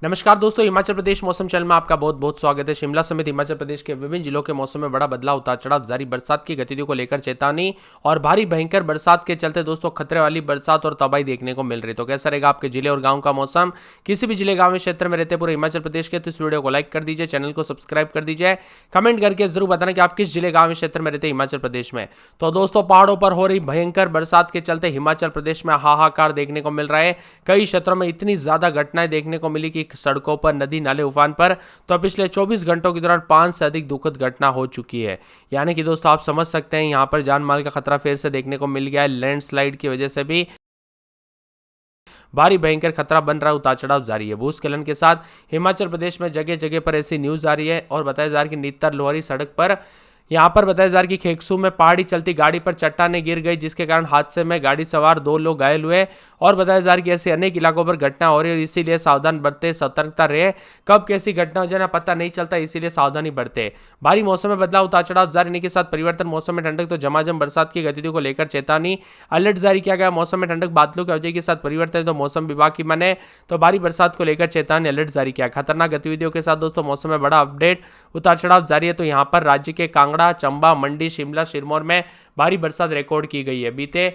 नमस्कार दोस्तों, हिमाचल प्रदेश मौसम चैनल में आपका बहुत बहुत स्वागत है। शिमला समेत हिमाचल प्रदेश के विभिन्न जिलों के मौसम में बड़ा बदलाव, उतार चढ़ाव जारी, बरसात की गतिविधियों को लेकर चेतावनी और भारी भयंकर बरसात के चलते दोस्तों खतरे वाली बरसात और तबाही देखने को मिल रही। तो कैसा रहेगा आपके जिले और गांव का मौसम? किसी भी जिले गांव में क्षेत्र में रहते पूरे हिमाचल प्रदेश के तो इस वीडियो को लाइक कर दीजिए, चैनल को सब्सक्राइब कर दीजिए, कमेंट करके जरूर बताना कि आप किस जिले गांव में क्षेत्र में रहते हिमाचल प्रदेश में। तो दोस्तों पहाड़ों पर हो रही भयंकर बरसात के चलते हिमाचल प्रदेश में हाहाकार देखने को मिल रहा है। कई क्षेत्रों में इतनी ज्यादा घटनाएं देखने को मिली कि सड़कों पर, नदी नाले उफान पर। तो पिछले 24 घंटों के दौरान 5 से अधिक दुखद घटना हो चुकी है। यानी कि दोस्तों आप समझ सकते हैं यहां पर जान माल का खतरा फिर से देखने को मिल गया है। लैंडस्लाइड की वजह से भी भारी भयंकर खतरा बन रहा, उतार चढ़ाव जारी है। भूस्खलन के साथ हिमाचल प्रदेश में जगह जगह पर ऐसी न्यूज आ रही है और बताया जा रहा है कि नीतर लोहरी सड़क पर यहां पर बताया जा रहा है कि खेकसू में पहाड़ी चलती गाड़ी पर चट्टानें गिर गई, जिसके कारण हादसे में गाड़ी सवार 2 लोग घायल हुए। और बताया जा रहा है कि ऐसे अनेक इलाकों पर घटना हो रही है और इसीलिए सावधान बरते, सतर्कता रहे। कब कैसी घटना हो जाए ना पता नहीं चलता, इसीलिए सावधानी बरते। भारी मौसम में बदलाव, उतार चढ़ाव जारी रहने के साथ परिवर्तन, मौसम में ठंडक तो झमाझम बरसात की गतिविधियों को लेकर चेतावनी, अलर्ट जारी किया गया। मौसम में ठंडक, बादलों की वजह के साथ परिवर्तन तो मौसम विभाग की माने तो भारी बरसात को लेकर चेतावनी, अलर्ट जारी किया। खतरनाक गतिविधियों के साथ दोस्तों मौसम में बड़ा अपडेट, उतार चढ़ाव जारी है। तो यहाँ पर राज्य के कांगड़ा, चंबा, मंडी, शिमला, सिरमौर में भारी बरसात रिकॉर्ड की गई है। बीते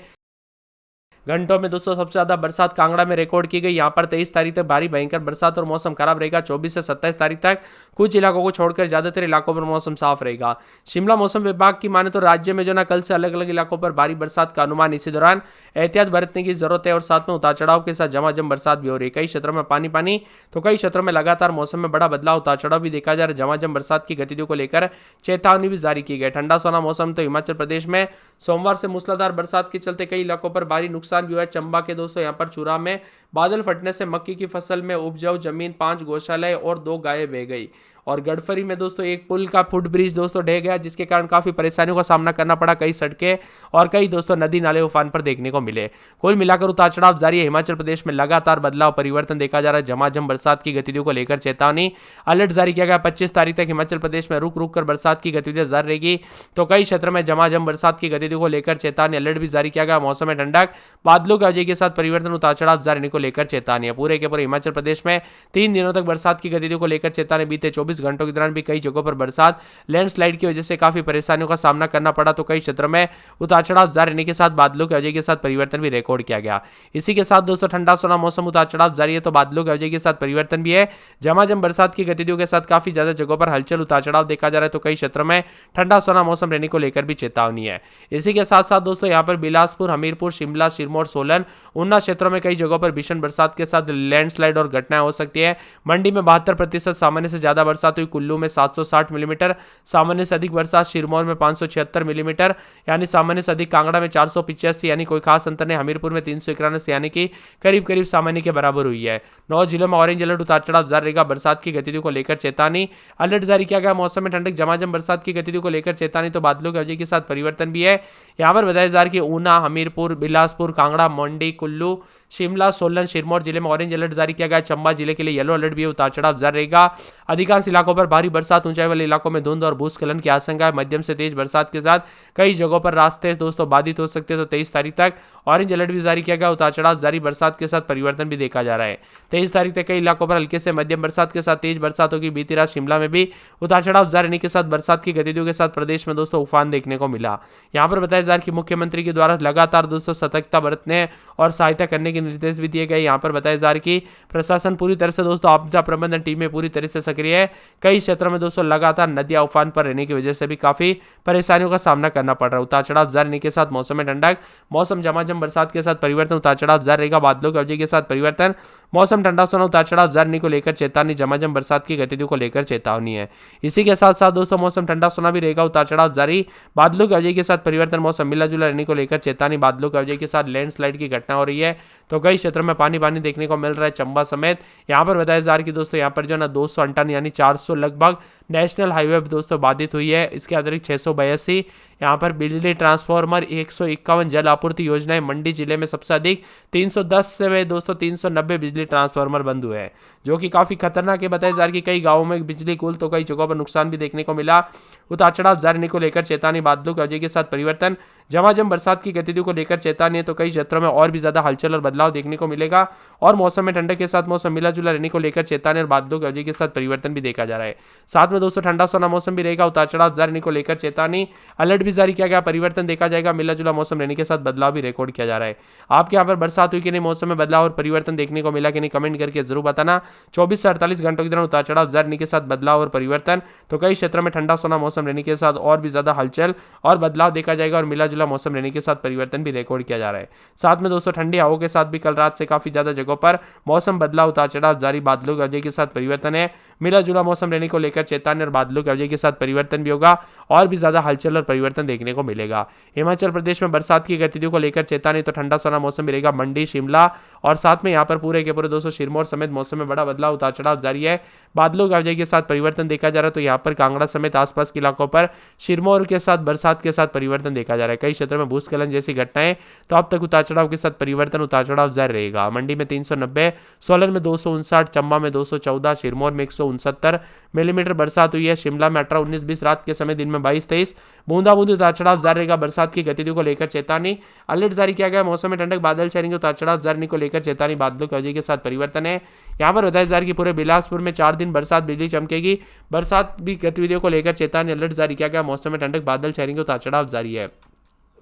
घंटों में दोस्तों सबसे ज्यादा बरसात कांगड़ा में रिकॉर्ड की गई। यहां पर 23 तारीख तक भारी भयंकर बरसात और मौसम खराब रहेगा। 24 से 27 तारीख तक कुछ इलाकों को छोड़कर ज्यादातर इलाकों पर मौसम साफ रहेगा। शिमला मौसम विभाग की माने तो राज्य में जो ना कल से अलग अलग इलाकों पर भारी बरसात का अनुमान। इसी दौरान एहतियात बरतने की जरूरत है और साथ में उतार चढ़ाव के साथ झमाझम बरसात भी हो रही है। कई क्षेत्रों में पानी पानी तो कई क्षेत्रों में लगातार मौसम में बड़ा बदलाव, उतार चढ़ाव भी देखा जा रहा है। झमाझम बरसात की गतिविधियों को लेकर चेतावनी भी जारी की गई। ठंडा सोना मौसम तो हिमाचल प्रदेश में सोमवार से मूसलाधार बरसात के चलते कई इलाकों पर भारी नुकसान भी हुआ है। चंबा के दोस्तों यहां पर चूरा में बादल फटने से मक्की की फसल में उपजाऊ जमीन, 5 गौशालाएं और 2 गायें बह गई। और गड़फरी में दोस्तों एक पुल का फुट ब्रिज दोस्तों ढह गया, जिसके कारण काफी परेशानियों का सामना करना पड़ा। कई सड़कें और कई दोस्तों नदी नाले उफान पर देखने को मिले। कुल मिलाकर उतार चढ़ाव जारी है। हिमाचल प्रदेश में लगातार बदलाव, परिवर्तन देखा जा रहा है। झमाझम बरसात की गतिविधियों को लेकर चेतावनी, अलर्ट जारी किया गया। 25 तारीख तक हिमाचल प्रदेश में रुक रुक कर बरसात की गतिविधियां जारी रहेगी। तो कई क्षेत्रों में झमाझम बरसात की गतिविधियों को लेकर चेतावनी, अलर्ट भी जारी किया गया। मौसम में ठंडक, बादलों की वजह के साथ परिवर्तन, उतार चढ़ाव जारी रहने को लेकर चेतावनी है। पूरे के पूरे हिमाचल प्रदेश में 3 दिनों तक बरसात की गतिविधियों को लेकर चेतावनी। बीते 24 घंटों के दौरान भी कई जगहों पर बरसात, लैंडस्लाइड की वजह से काफी परेशानियों का सामना करना पड़ा। तो कई क्षेत्रों में उतार चढ़ाव जारी रहने के साथ बादलों की वजह के साथ परिवर्तन भी रिकॉर्ड किया गया। इसी के साथ दोस्तों ठंडा सोना मौसम, उतार चढ़ाव जारी है तो बादलों की वजह के साथ परिवर्तन भी है। झमाझम बरसात की गतिविधियों के साथ काफी ज्यादा जगहों पर हलचल, उतार चढ़ाव देखा जा रहा है। तो कई क्षेत्रों में ठंडा सोना मौसम रहने को लेकर भी चेतावनी है। इसी के साथ साथ दोस्तों यहाँ पर बिलासपुर, हमीरपुर, शिमला, सिरमौर, सोलन, ऊना क्षेत्रों में कई जगहों पर भीषण बरसात के साथ लैंडस्लाइड और घटनाएं हो सकती है। मंडी में 72% सामान्य से ज्यादा बरसात हुई। कुल्लू में 760 मिलीमीटर सामान्य से अधिक बरसात। सिरमौर में 576 मिलीमीटर यानी सामान्य से अधिक। कांगड़ा में 485 यानी कोई खास अंतर नहीं। हमीरपुर में 391 यानी कि करीब करीब सामान्य के बराबर हुई है। 9 जिलों में ऑरेंज अलर्ट, उतार चढ़ाव जारी रहेगा। बरसात की गतिविधियों को लेकर चेतावनी, अलर्ट जारी किया गया। मौसम में ठंडक, झमाझम बरसात की गतिविधियों को लेकर चेतावनी तो बादलों की वजह के साथ परिवर्तन भी है। यहाँ पर बताया जा रहा है कि ऊना, हमीरपुर, बिलासपुर, कांगड़ा, मंडी, कुल्लू, शिमला, सोलन, सिरमौर जिले में ऑरेंज अलर्ट जारी किया गया। चंबा जिले के लिए येलो अलर्ट भी है। उतार चढ़ाव जारी रहेगा। अधिकांश इलाकों पर भारी बरसात, ऊंचाई वाले इलाकों में धुंध और भूस्खलन की आशंका है। मध्यम से तेज बरसात के साथ कई जगहों पर रास्ते दोस्तों बाधित हो सकते हैं। तो 23 तारीख तक ऑरेंज अलर्ट भी जारी किया गया। उतार चढ़ाव जारी, बरसात के साथ परिवर्तन भी देखा जा रहा है। 23 तारीख तक कई इलाकों पर हल्के से मध्यम बरसात के साथ तेज बरसात होगी। बीती रात शिमला में भी उतार चढ़ाव जारी रहने के साथ बरसात की गतिविधियों के साथ प्रदेश में दोस्तों उफान देखने को मिला। यहाँ पर बताया जा रहा है कि मुख्यमंत्री के द्वारा लगातार दोस्तों सतर्कता बरतने और सहायता करने के निर्देश भी दिए गए। यहाँ पर बताया जा रहा है कि प्रशासन पूरी तरह से दोस्तों आपदा प्रबंधन टीमें पूरी तरह से सक्रिय है। कई क्षेत्रों में दोस्तों लगातार नदियां उफान पर रहने की वजह से भी काफी परेशानियों का सामना करना पड़ रहा है। उतार चढ़ाव जारी रहने के साथ मौसम में ठंडक, मौसम झमाझम बरसात के साथ परिवर्तन, उतार चढ़ाव जारी रहेगा। बादलों की वजह के साथ परिवर्तन, मौसम ठंडा सोना, उतार चढ़ाव जारी रहने को लेकर चेतावनी, झमाझम बरसात की गतिविधियों को लेकर चेतावनी है। इसी के साथ साथ दोस्तों मौसम ठंडा सोना भी रहेगा। उतार चढ़ाव जारी, बादलों की वजह के साथ परिवर्तन, मौसम मिला जुला रहने को लेकर चेतावनी। बादलों की वजह के साथ लैंडस्लाइड की घटना हो रही है। तो कई क्षेत्रों में पानी पानी देखने को मिल रहा है, चंबा समेत। यहाँ पर बताया जा रहा है कि दोस्तों यहाँ पर जो ना 258 यानी 4 400 लगभग नेशनल हाईवे दोस्तों बाधित हुई है। इसके अतिरिक्त 682 यहाँ पर बिजली ट्रांसफार्मर, 151 जल आपूर्ति योजनाएं, मंडी जिले में सबसे अधिक 310 से दोस्तों 390 बिजली ट्रांसफार्मर बंद हुए हैं, जो कि काफी खतरनाक है। बताया जा रहा है कि कई गाँवों में बिजली गुल तो कई जगहों पर नुकसान भी देखने को मिला। उतार चढ़ाव जारी को लेकर चेतावनी, बादलों की वजह के साथ परिवर्तन, झमाझम बरसात की गतिविधियों को लेकर चेतावनी है, तो कई क्षेत्रों में और भी ज्यादा हलचल और बदलाव देखने को मिलेगा। और मौसम में ठंडक के साथ मौसम मिला जुला रहने को लेकर चेतावनी और बादलों की वजह के साथ परिवर्तन भी देखा जा रहा है। साथ में दोस्तों ठंडा सोना मौसम भी रहेगा। उतार चढ़ाव जारी को लेकर चेतावनी, अलर्ट भी जारी किया गया, परिवर्तन देखा जाएगा। मिला जुला मौसम रहने के साथ बदलाव भी रिकॉर्ड किया जा रहा है। आपके यहाँ पर बरसात हुई कि नहीं, मौसम में बदलाव और परिवर्तन देखने को मिला कि नहीं, कमेंट करके जरूर बताना। 24 से 48 घंटों के दौरान उतार चढ़ाव जारी के साथ बदलाव और परिवर्तन, तो कई क्षेत्रों में ठंडा सोना मौसम रहने के साथ और भी ज्यादा हलचल और बदलाव देखा जाएगा। और मिला जुला मौसम रहने के साथ परिवर्तन भी रिकॉर्ड किया जा रहा है। साथ में दोस्तों ठंडी हवाओं के साथ भी कल रात से काफी ज्यादा जगहों पर मौसम बदलाव, उतार चढ़ाव जारी, बादलों की वजह के साथ परिवर्तन है। मिला जुला मौसम रहने को लेकर चेतावनी और बादलों की वजह के साथ परिवर्तन भी होगा और भी ज्यादा हलचल और परिवर्तन देखने को मिलेगा। हिमाचल प्रदेश में बरसात की गतिविधियों को लेकर चेतावनी, तो ठंडा सोना मौसम भी रहेगा मंडी, शिमला और साथ में यहाँ पर पूरे के पूरे दोस्तों सिरमौर समेत मौसम में बड़ा बदलाव, उतार चढ़ाव जारी है। बादलों की वजह के साथ परिवर्तन देखा जा रहा है, तो यहाँ पर कांगड़ा समेत आसपास के इलाकों पर सिरमौर के साथ बरसात के साथ परिवर्तन देखा जा रहा है। कई क्षेत्रों में भूस्खलन जैसी घटनाएं, तो अब तक उतार चढ़ाव के साथ परिवर्तन, उतार चढ़ाव जारी रहेगा। मंडी में 390, सोलन में 259, चंबा में 214, सिरमौर में 169 मिलीमीटर बरसात हुई है। शिमला में 18, 19, 20 रात के समय, दिन में 22, 23 बूंदाबूंदी, उतार चढ़ाव जारी रहेगा। बरसात की गतिविधियों को लेकर चेतावनी, अलर्ट जारी किया गया। मौसम में ठंडक, बादल छाएंगे, उतार चढ़ाव जारी को लेकर चेतावनी, बादलों की वजह के साथ परिवर्तन है। यहाँ पर बताया जा रहा है कि पूरे बिलासपुर में 4 दिन बरसात, बिजली चमकेगी। बरसात भी गतिविधियों को लेकर चेतावनी, अलर्ट जारी किया गया। मौसम में ठंडक, बादल छाएंगे, उतार चढ़ाव जारी है।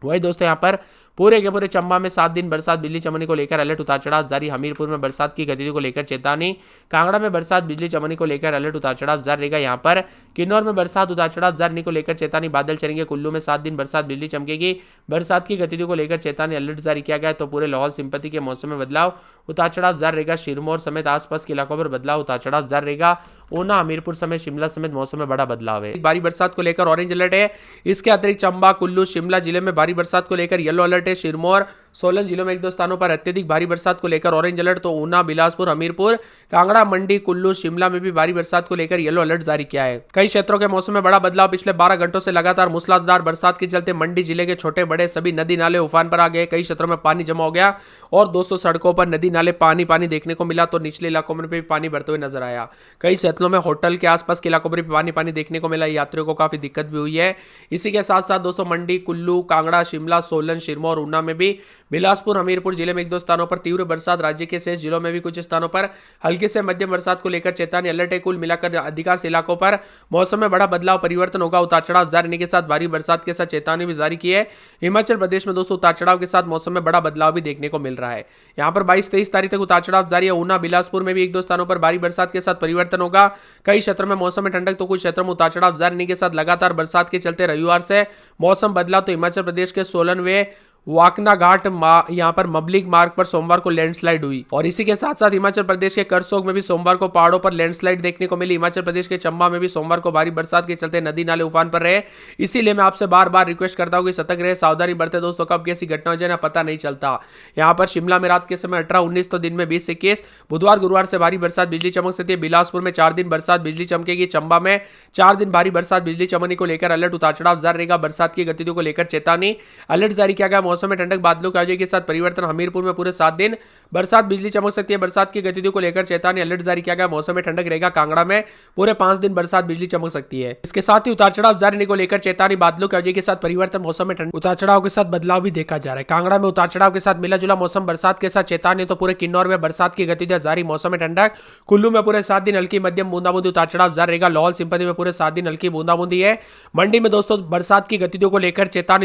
वही दोस्तों यहाँ पर पूरे के पूरे चंबा में 7 दिन बरसात, बिजली चमकने को लेकर अलर्ट, उतार चढ़ाव जारी। हमीरपुर में बरसात की गतिविधियों को लेकर चेतावनी, कांगड़ा में बरसात, बिजली चमकने को लेकर अलर्ट, उतार चढ़ाव जारी रहेगा। यहाँ पर किन्नौर में बरसात, उतार चढ़ाव जारी को लेकर चेतावनी, बादल चलेंगे। कुल्लू में 7 दिन बरसात, बिजली चमकेगी। बरसात की गतिविधियों को लेकर चेतावनी, अलर्ट जारी किया गया। तो पूरे लाहौल स्पीति के मौसम में बदलाव, उतार चढ़ाव जारी रहेगा। सिरमौर समेत आसपास के इलाकों पर बदलाव, उतार चढ़ाव जारी रहेगा। ऊना, हमीरपुर समेत शिमला समेत मौसम में बड़ा बदलाव है। भारी बरसात को लेकर ऑरेंज अलर्ट है। इसके अतिरिक्त चंबा, कुल्लू, शिमला जिले में भारी बरसात को लेकर येलो अलर्ट है। सिरमौर, सोलन जिलों में 1-2 स्थानों पर अत्यधिक भारी बरसात को लेकर ऑरेंज अलर्ट, तो ऊना, बिलासपुर, हमीरपुर, कांगड़ा, मंडी, कुल्लू, शिमला में भी भारी बरसात को लेकर येलो अलर्ट जारी किया है। कई क्षेत्रों के मौसम में बड़ा बदलाव, पिछले 12 घंटों से लगातार मूसलाधार बरसात के चलते मंडी जिले के छोटे बड़े सभी नदी नाले उफान पर आ गए। कई क्षेत्रों में पानी जमा हो गया और दोस्तों सड़कों पर नदी नाले पानी पानी देखने को मिला, तो निचले इलाकों में भी पानी भरते हुए नजर आया। कई क्षेत्रों में होटल के आसपास के इलाकों पर भी पानी पानी देखने को मिला। यात्रियों को काफी दिक्कत भी हुई है। इसी के साथ साथ दोस्तों मंडी, कुल्लू, कांगड़ा, शिमला, सोलन, सिरमौर, ऊना में भी, बिलासपुर, हमीरपुर जिले में 1-2 स्थानों पर तीव्र बरसात, राज्य के शेष जिलों में भी कुछ स्थानों पर हल्की से मध्यम बरसात को लेकर चेतावनी, अलर्ट है। कुल मिलाकर अधिकांश इलाकों पर मौसम में बड़ा बदलाव, परिवर्तन होगा। उतार चढ़ाव जारी रहने के साथ भारी बरसात के साथ चेतावनी भी जारी की है। हिमाचल प्रदेश में दोस्तों उतार चढ़ाव के साथ मौसम में बड़ा बदलाव भी देखने को मिल रहा है। यहाँ पर 22-23 तारीख तक उतार चढ़ाव जारी है। ऊना, बिलासपुर में भी 1-2 स्थानों पर भारी बरसात के साथ परिवर्तन होगा। कई क्षेत्रों में मौसम में ठंडक, तो कुछ क्षेत्रों में उतार चढ़ाव जारी रहने के साथ लगातार बरसात के चलते रविवार से मौसम बदला, तो हिमाचल प्रदेश के सोलन वे वाकना घाट यहाँ पर मबलिक मार्ग पर सोमवार को लैंडस्लाइड हुई। और इसी के साथ साथ हिमाचल प्रदेश के करसोग में भी सोमवार को पहाड़ों पर लैंडस्लाइड देखने को मिली। हिमाचल प्रदेश के चंबा में भी सोमवार को भारी बरसात के चलते नदी नाले उफान पर रहे। इसीलिए मैं आपसे बार बार रिक्वेस्ट करता हूं कि सतर्क रहे, सावधानी बरते दोस्तों। कब कैसी घटना हो जाए ना पता नहीं चलता। यहाँ पर शिमला में रात के समय 18-19, तो दिन में 20-21, बुधवार गुरुवार से भारी बरसात, बिजली चमक सकती है। बिलासपुर में 4 दिन बरसात, बिजली चमकेगी। चंबा में 4 दिन भारी बरसात, बिजली चमकने को लेकर अलर्ट, उतार चढ़ाव जारी रहेगा। बरसात की गतिविधियों को लेकर चेतावनी, अलर्ट जारी किया गया। मौसम में ठंडक, बादलों के साथ परिवर्तन, हमीरपुर में पूरे 7 दिन बरसात, बिजली चमक सकती है। बरसात की गतिविधियों को लेकर चेतावनी, अलर्ट जारी किया गया। मौसम में ठंडक रहेगा। कांगड़ा में पूरे 5 दिन बरसात, बिजली चमक सकती है। इसके साथ ही उतार चढ़ाव जारी रहने को लेकर चेतावनी, बादलों की वजह के साथ परिवर्तन, मौसम में उतार चढ़ाव के साथ बदलाव भी देखा जा रहा है। कांगड़ा में उतार चढ़ाव के साथ मिला जुला मौसम, बरसात के साथ चेतावनी, तो पूरे किन्नौर में बरसात की गतिविधियां जारी, मौसम में ठंडक। कुल्लू में पूरे 7 दिन हल्की मध्यम बूंदाबूंदी, उतार चढ़ाव जारी रहेगा। लाहौल स्पीति में पूरे 7 दिन हल्की बूंदाबूंदी है। मंडी में दोस्तों बरसात की गतिविधियों को लेकर चेतावनी।